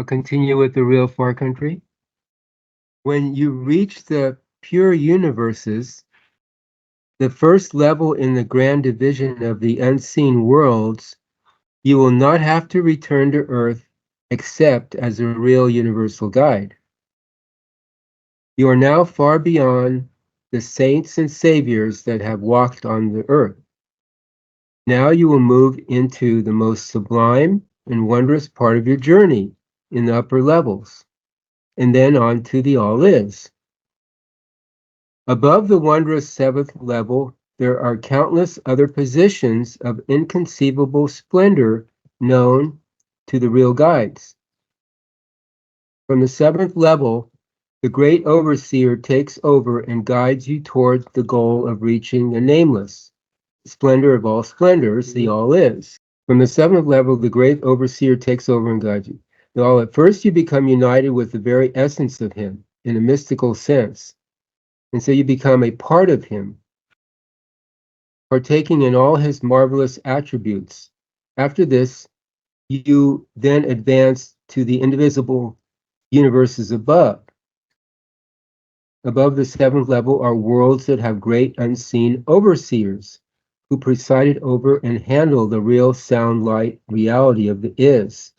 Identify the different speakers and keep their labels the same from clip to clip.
Speaker 1: I'll continue with the real far country. When you reach the pure universes, the first level in the grand division of the unseen worlds, you will not have to return to Earth except as a real universal guide. You are now far beyond the saints and saviors that have walked on the earth. Now you will move into the most sublime and wondrous part of your journey in the upper levels, and then on to the all-is. Above the wondrous seventh level, there are countless other positions of inconceivable splendor known to the real guides. From the seventh level, the great overseer takes over and guides you towards the goal of reaching the nameless, splendor of all splendors, the all-is. From the seventh level, the great overseer takes over and guides you. Now, at first you become united with the very essence of him in a mystical sense. And so you become a part of him, partaking in all his marvelous attributes. After this, you then advance to the indivisible universes above. Above the seventh level are worlds that have great unseen overseers who presided over and handle the real sound light reality of the is.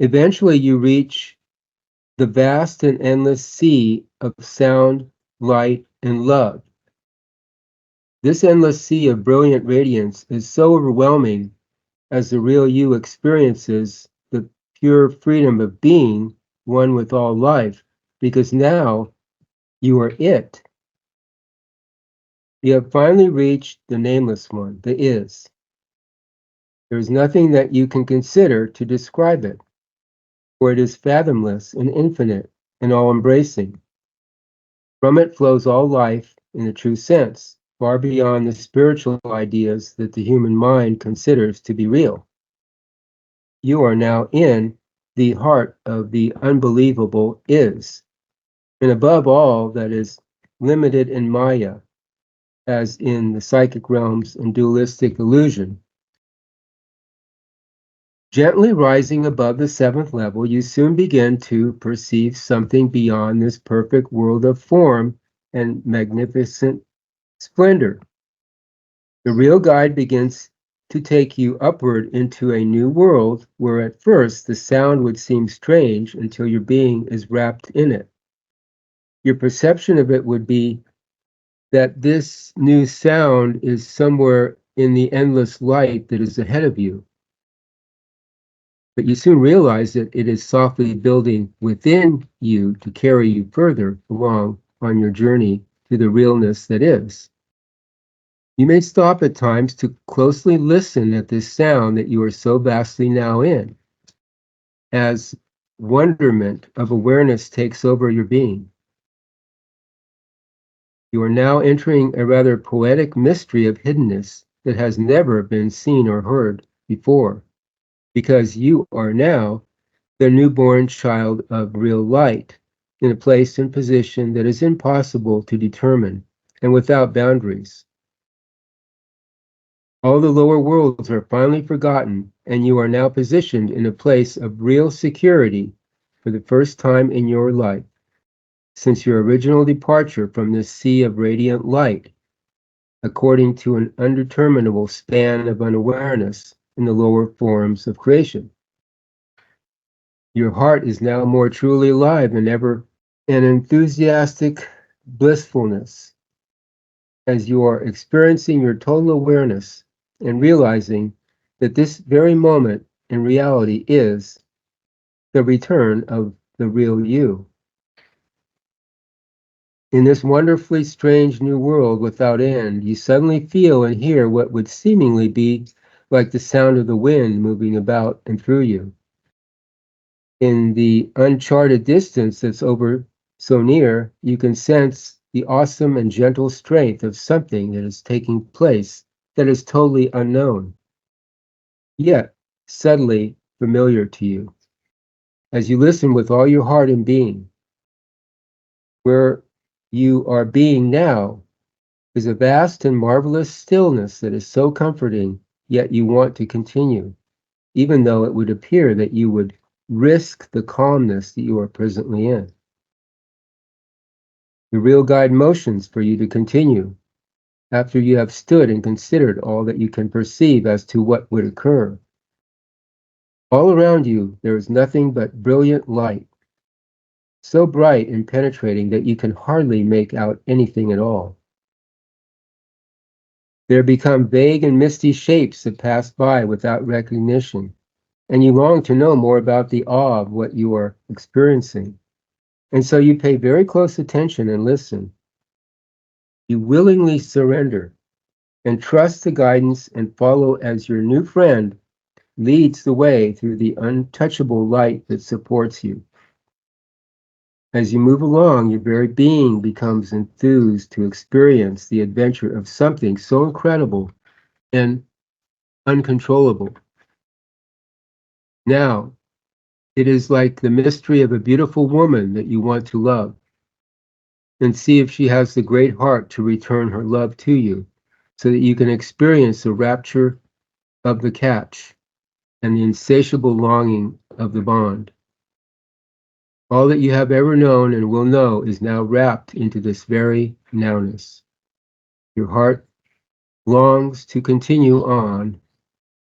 Speaker 1: Eventually you reach the vast and endless sea of sound, light, and love. This endless sea of brilliant radiance is so overwhelming as the real you experiences the pure freedom of being one with all life, because now you are it. You have finally reached the nameless one, the is. There is nothing that you can consider to describe it, for it is fathomless and infinite and all-embracing. From it flows all life in the true sense, far beyond the spiritual ideas that the human mind considers to be real. You are now in the heart of the unbelievable is, and above all that is limited in Maya, as in the psychic realms and dualistic illusion. Gently rising above the seventh level, you soon begin to perceive something beyond this perfect world of form and magnificent splendor. The real guide begins to take you upward into a new world where at first the sound would seem strange until your being is wrapped in it. Your perception of it would be that this new sound is somewhere in the endless light that is ahead of you. But you soon realize that it is softly building within you to carry you further along on your journey to the realness that is. You may stop at times to closely listen at this sound that you are so vastly now in, as wonderment of awareness takes over your being. You are now entering a rather poetic mystery of hiddenness that has never been seen or heard before, because you are now the newborn child of real light, in a place and position that is impossible to determine and without boundaries. All the lower worlds are finally forgotten, and you are now positioned in a place of real security for the first time in your life, since your original departure from this sea of radiant light, according to an undeterminable span of unawareness in the lower forms of creation. Your heart is now more truly alive than ever, an enthusiastic blissfulness, as you are experiencing your total awareness and realizing that this very moment in reality is the return of the real you. In this wonderfully strange new world without end, you suddenly feel and hear what would seemingly be like the sound of the wind moving about and through you. In the uncharted distance that's over so near, you can sense the awesome and gentle strength of something that is taking place that is totally unknown, yet subtly familiar to you. As you listen with all your heart and being, where you are being now is a vast and marvelous stillness that is so comforting, yet you want to continue, even though it would appear that you would risk the calmness that you are presently in. The real guide motions for you to continue after you have stood and considered all that you can perceive as to what would occur. All around you, there is nothing but brilliant light, so bright and penetrating that you can hardly make out anything at all. There become vague and misty shapes that pass by without recognition, and you long to know more about the awe of what you are experiencing. And so you pay very close attention and listen. You willingly surrender and trust the guidance and follow as your new friend leads the way through the untouchable light that supports you. As you move along, your very being becomes enthused to experience the adventure of something so incredible and uncontrollable. Now, it is like the mystery of a beautiful woman that you want to love, and see if she has the great heart to return her love to you, so that you can experience the rapture of the catch and the insatiable longing of the bond. All that you have ever known and will know is now wrapped into this very nowness. Your heart longs to continue on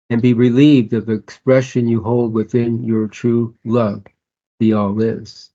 Speaker 1: and be relieved of the expression you hold within your true love, the all-is.